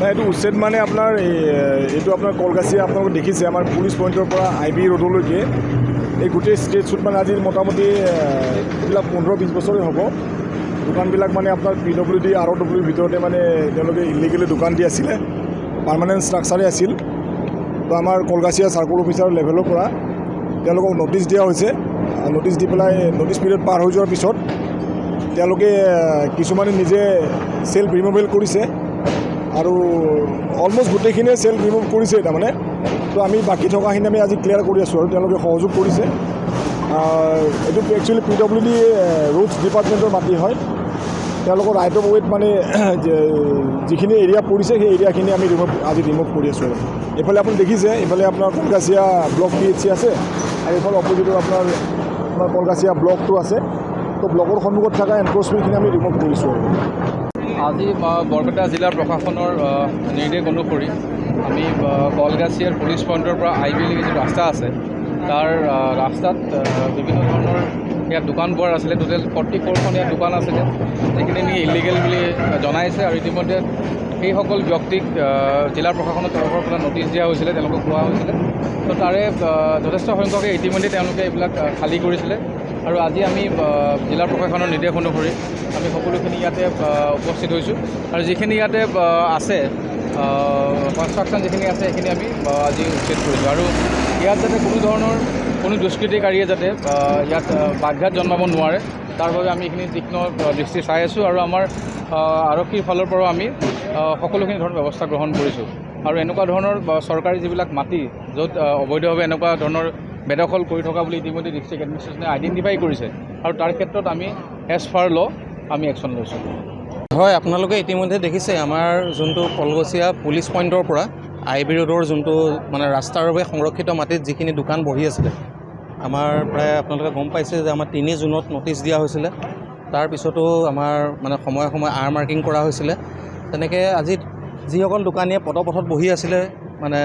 নাই এইটো উচ্ছেদ মানে আপোনাৰ এইটো আপোনাৰ কলগাছিয়া আপোনালোকে দেখিছে আমাৰ পুলিচ পইণ্টৰ পৰা IB ৰোডলৈকে এই গোটেই ষ্ট্ৰেটছুট মানে আজি মোটামুটি এইবিলাক 15-20 বছৰে হ'ব দোকানবিলাক মানে আপোনাৰ PWD ROW ভিতৰতে মানে তেওঁলোকে ইলিগেলি দোকান দি আছিলে পাৰ্মানেণ্ট ষ্ট্ৰাকচাৰে আছিল তো আমাৰ কলগাছিয়া চাৰ্কল অফিচাৰ লেভেলৰ পৰা তেওঁলোকক নটিচ দিয়া হৈছে নটিচ দি পেলাই নটিচ পিৰিয়ড পাৰ হৈ যোৱাৰ পিছত তেওঁলোকে কিছুমানে নিজে সেলফ ৰিমুভেল কৰিছে আৰু অলমোষ্ট গোটেইখিনিয়ে সেলফ ৰিমুভ কৰিছে তাৰমানে তো আমি বাকী থকাখিনি আমি আজি ক্লিয়াৰ কৰি আছোঁ আৰু তেওঁলোকে সহযোগ কৰিছে এইটো একচুৱেলি PWD ৰোডছ ডিপাৰ্টমেণ্টৰ মাটি হয় তেওঁলোকৰ ৰাইট অফ ৱেত মানে যিখিনি এৰিয়া পৰিছে সেই এৰিয়াখিনি আমি আজি ৰিমুভ কৰি আছোঁ আৰু এইফালে আপুনি দেখিছে এইফালে আপোনাৰ কলগাছিয়া ব্লক PHC আছে আৰু এইফালে অপজিটত আপোনাৰ কলগাছিয়া ব্লকটো আছে তো ব্লকৰ সন্মুখত থকা এনক্ৰচমেণ্টখিনি আমি ৰিমুভ কৰিছোঁ আৰু আজি বৰপেটা জিলাৰ প্ৰশাসনৰ নিৰ্দেশ অনুসৰি আমি কলগাছিয়াৰ পুলিচ পইণ্টৰ পৰা IB লৈকে যি ৰাস্তা আছে তাৰ ৰাস্তাত বিভিন্ন ধৰণৰ ইয়াত দোকান পোৱাৰ আছিলে টোটেল 44খন ইয়াত দোকান আছিলে যিখিনি আমি ইলিগেল বুলি জনাইছে আৰু ইতিমধ্যে সেইসকল ব্যক্তিক জিলা প্ৰশাসনৰ তৰফৰ পৰা নটিচ দিয়া হৈছিলে তেওঁলোকক কোৱা হৈছিলে তো তাৰে যথেষ্ট সংখ্যকে ইতিমধ্যে তেওঁলোকে এইবিলাক খালী কৰিছিলে আৰু আজি আমি জিলা প্ৰশাসনৰ নিৰ্দেশ অনুসৰি আমি সকলোখিনি ইয়াতে উপস্থিত হৈছোঁ আৰু যিখিনি ইয়াতে আছে কনষ্ট্ৰাকশ্যন যিখিনি আছে সেইখিনি আমি আজি উচ্ছেদ কৰিছোঁ আৰু ইয়াত যাতে কোনো ধৰণৰ কোনো দুষ্কৃতিকাৰীয়ে যাতে ইয়াত বাধাত জন্মাব নোৱাৰে তাৰ বাবে আমি এইখিনি তীক্ষ্ণ দৃষ্টি চাই আছোঁ আৰু আমাৰ আৰক্ষীৰ ফালৰ পৰাও আমি সকলোখিনি ধৰণৰ ব্যৱস্থা গ্ৰহণ কৰিছোঁ আৰু এনেকুৱা ধৰণৰ চৰকাৰী যিবিলাক মাটি য'ত অবৈধভাৱে এনেকুৱা ধৰণৰ বেদখল কৰি থকা বুলি ইতিমধ্যে ডিষ্ট্ৰিক্ট এডমিনিষ্ট্ৰেশ্যনে আইডেণ্টিফাই কৰিছে আৰু তাৰ ক্ষেত্ৰত আমি এজ পাৰ ল আমি একশ্যন লৈছোঁ। হয়, আপোনালোকে ইতিমধ্যে দেখিছে আমাৰ যোনটো কলগাছিয়া পুলিচ পইণ্টৰ পৰা IB ৰোডৰ যোনটো মানে ৰাস্তাৰ বাবে সংৰক্ষিত মাটিত যিখিনি দোকান বহি আছিলে আমাৰ প্ৰায় আপোনালোকে গম পাইছে যে আমাৰ 3 জুনত নটিচ দিয়া হৈছিলে তাৰপিছতো আমাৰ মানে সময়ে সময়ে মাৰ্কিং কৰা হৈছিলে তেনেকৈ আজি যিসকল দোকানীয়ে পদপথত বহি আছিলে মানে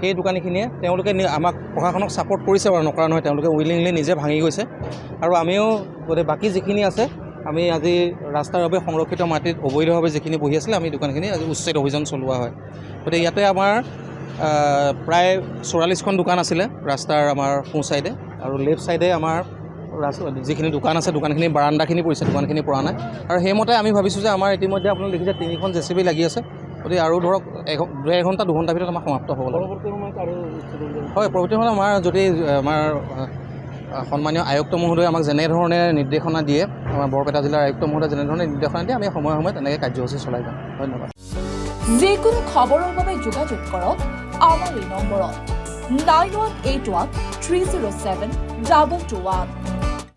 সেই দোকানীখিনিয়ে তেওঁলোকে আমাক প্ৰশাসনক ছাপোৰ্ট কৰিছে বাৰু নকৰা নহয় তেওঁলোকে উইলিংলি নিজে ভাঙি গৈছে আৰু আমিও গোটেই বাকী যিখিনি আছে আমি আজি ৰাস্তাৰ বাবে সংৰক্ষিত মাটিত অবৈধভাৱে যিখিনি বহি আছিলে আমি দোকানখিনি আজি উচ্ছেদ অভিযান চলোৱা হয় গতিকে ইয়াতে আমাৰ প্ৰায় 44খন দোকান আছিলে ৰাস্তাৰ আমাৰ সোঁ চাইডে আৰু লেফ্ট চাইডে আমাৰ যিখিনি দোকান আছে দোকানখিনি বাৰাণ্ডাখিনি পৰিছে দোকানখিনি পৰা নাই আৰু সেইমতে আমি ভাবিছোঁ যে আমাৰ ইতিমধ্যে আপোনালোকে দেখিছে 3খন JCB লাগি আছে গতিকে আৰু ধৰক 1 ঘণ্টা 2 ঘণ্টাৰ ভিতৰত আমাৰ সমাপ্ত হ'ব লাগে হয় পৰৱৰ্তী সময়ত আমাৰ যদি আমাৰ সন্মানীয় আয়ুক্ত মহোদয়ে আমাক যেনেধৰণে নিৰ্দেশনা দিয়ে আমাৰ বৰপেটা জিলাৰ আয়ুক্ত মহোদয়ে যেনেধৰণে নিৰ্দেশনা দিয়ে আমি সময়ে সময়ে তেনেকৈ কাৰ্যসূচী চলাই যাম ধন্যবাদ যিকোনো খবৰৰ বাবে যোগাযোগ কৰক আমাৰ এই নম্বৰত 9181 307 2221